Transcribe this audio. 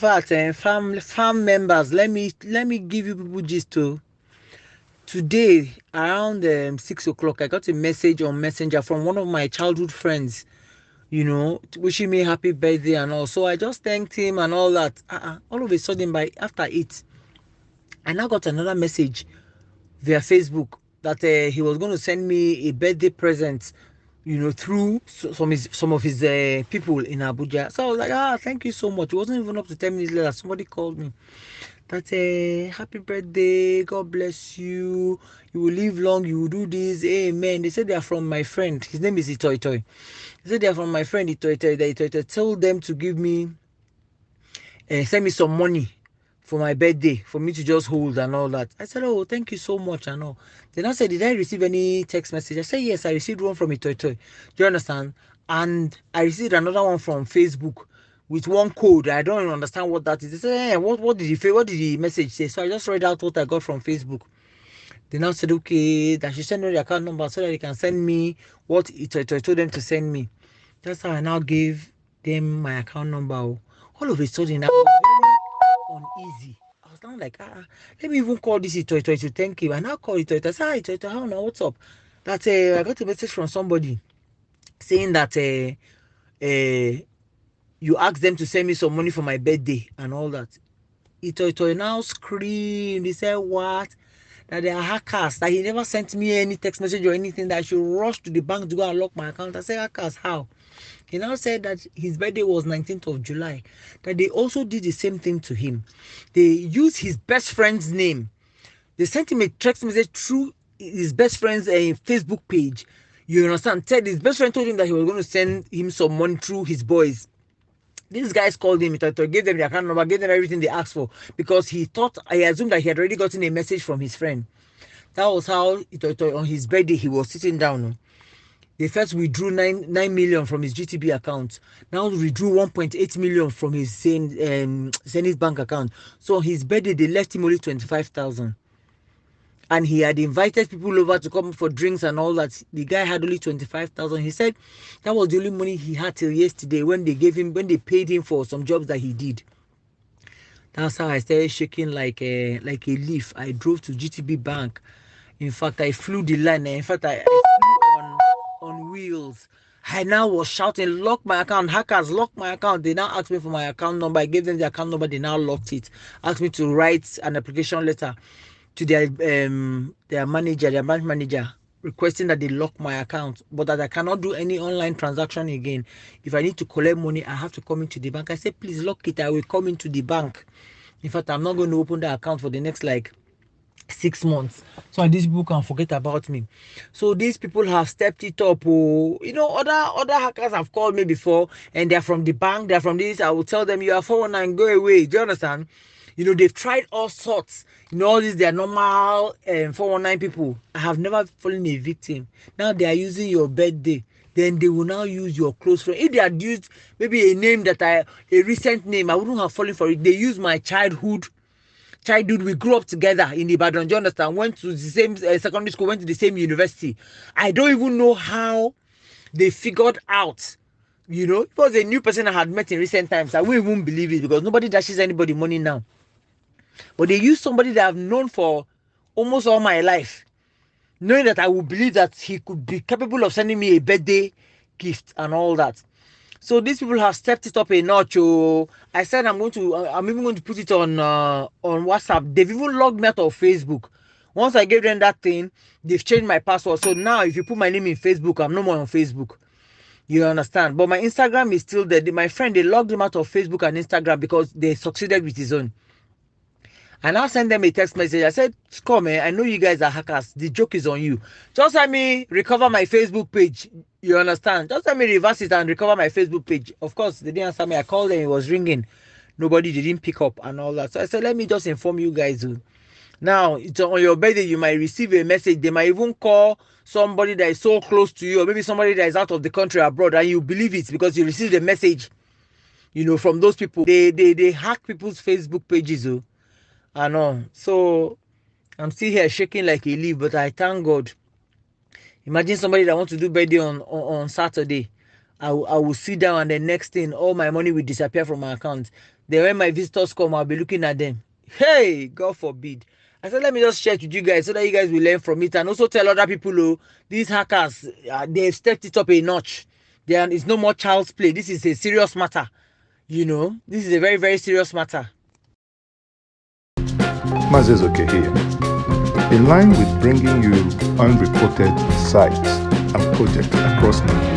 fact, farm members, let me give you people gist too. Today around 6 o'clock, I got a message on Messenger from one of my childhood friends, wishing me happy birthday and all. So I just thanked him and all that. All of a sudden, by after 8, I now got another message via Facebook that he was going to send me a birthday present, through some of his people in Abuja. So I was like, thank you so much. It wasn't even up to 10 minutes later. Somebody called me that happy birthday, God bless you. You will live long. You will do this. Amen. They said they are from my friend. His name is Itoy Toy. They said they are from my friend Itoy Toy. That Itoy Toy told them to give me, send me some money for my birthday for me to just hold and all that. I said, oh, thank you so much and all. Then I said, did I receive any text message? I said, yes, I received one from Itoy Toy. Do you understand? And I received another one from Facebook with one code. I don't even understand what that is. They said, what did the message say? So I just read out what I got from Facebook. They now said, okay, that she send me the account number so that they can send me what Itoy Toy told them to send me. That's how I now gave them my account number. All of a sudden, I was very uneasy. I was now like, let me even call this Itoy Toy to thank him. I now call Itoy Toy. I said, hi Itoy Toy, how now? What's up? That I got a message from somebody saying that you asked them to send me some money for my birthday and all that. Itoy Toy now screamed. He said, what? That they are hackers. That he never sent me any text message or anything. That I should rush to the bank to go and lock my account. I said, hackers, how? He now said that his birthday was 19th of July. That they also did the same thing to him. They used his best friend's name. They sent him a text message through his best friend's Facebook page. You understand? Said his best friend told him that he was going to send him some money through his boys. These guys called him, gave them the account number, gave them everything they asked for, because I assumed that he had already gotten a message from his friend. That was how on his birthday he was sitting down. They first withdrew 9 million from his GTB account. Now withdrew 1.8 million from his Zenith bank account. So on his birthday they left him only 25,000. And he had invited people over to come for drinks and all that. The guy had only 25,000. He said that was the only money he had till yesterday when they paid him for some jobs that he did. That's how I started shaking like a leaf. I drove to GTB Bank. In fact, I flew the line. In fact, I flew on wheels. I now was shouting, lock my account, hackers, lock my account. They now asked me for my account number. I gave them the account number. They now locked it. Asked me to write an application letter to their manager, their bank manager, requesting that they lock my account, but that I cannot do any online transaction again. If I need to collect money, I have to come into the bank. I said, please lock it. I will come into the bank. In fact, I'm not going to open the account for the next 6 months, so these people can forget about me. So these people have stepped it up. Other hackers have called me before, and they're from the bank, they're from this. I will tell them, you are 419, go away. Do you understand? They've tried all sorts. All these, they're normal 419 people. I have never fallen a victim. Now they are using your birthday. Then they will now use your close friend. If they had used maybe a name a recent name, I wouldn't have fallen for it. They use my childhood. We grew up together in Ibadan. Do you understand? Went to the same secondary school, went to the same university. I don't even know how they figured out. It was a new person I had met in recent times. I wouldn't even believe it, because nobody dashes anybody money now. But they use somebody that I've known for almost all my life, knowing that I would believe that he could be capable of sending me a birthday gift and all that. So these people have stepped it up a notch. I said I'm even going to put it on WhatsApp. They've even logged me out of Facebook. Once I gave them that thing, they've changed my password. So now if you put my name in Facebook, I'm no more on Facebook. You understand? But my Instagram is still there. My friend, they logged him out of Facebook and Instagram because they succeeded with his own. I now send them a text message. I said, come, I know you guys are hackers. The joke is on you. Just let me recover my Facebook page. You understand? Just let me reverse it and recover my Facebook page. Of course, they didn't answer me. I called them. It was ringing. Nobody didn't pick up and all that. So I said, let me just inform you guys. Now, it's on your birthday. You might receive a message. They might even call somebody that is so close to you, or maybe somebody that is out of the country abroad, and you believe it because you received a message, from those people. They hack people's Facebook pages. I know. So I'm still here shaking like a leaf, but I thank God. Imagine somebody that wants to do birthday on Saturday. I will sit down, and the next thing, all my money will disappear from my account. Then when my visitors come, I'll be looking at them. Hey, God forbid. I said, let me just share it with you guys so that you guys will learn from it and also tell other people, oh, these hackers, they've stepped it up a notch. There is no more child's play. This is a serious matter. This is a very, very serious matter. Mazes okay here. In line with bringing you unreported sites and projects across Nigeria,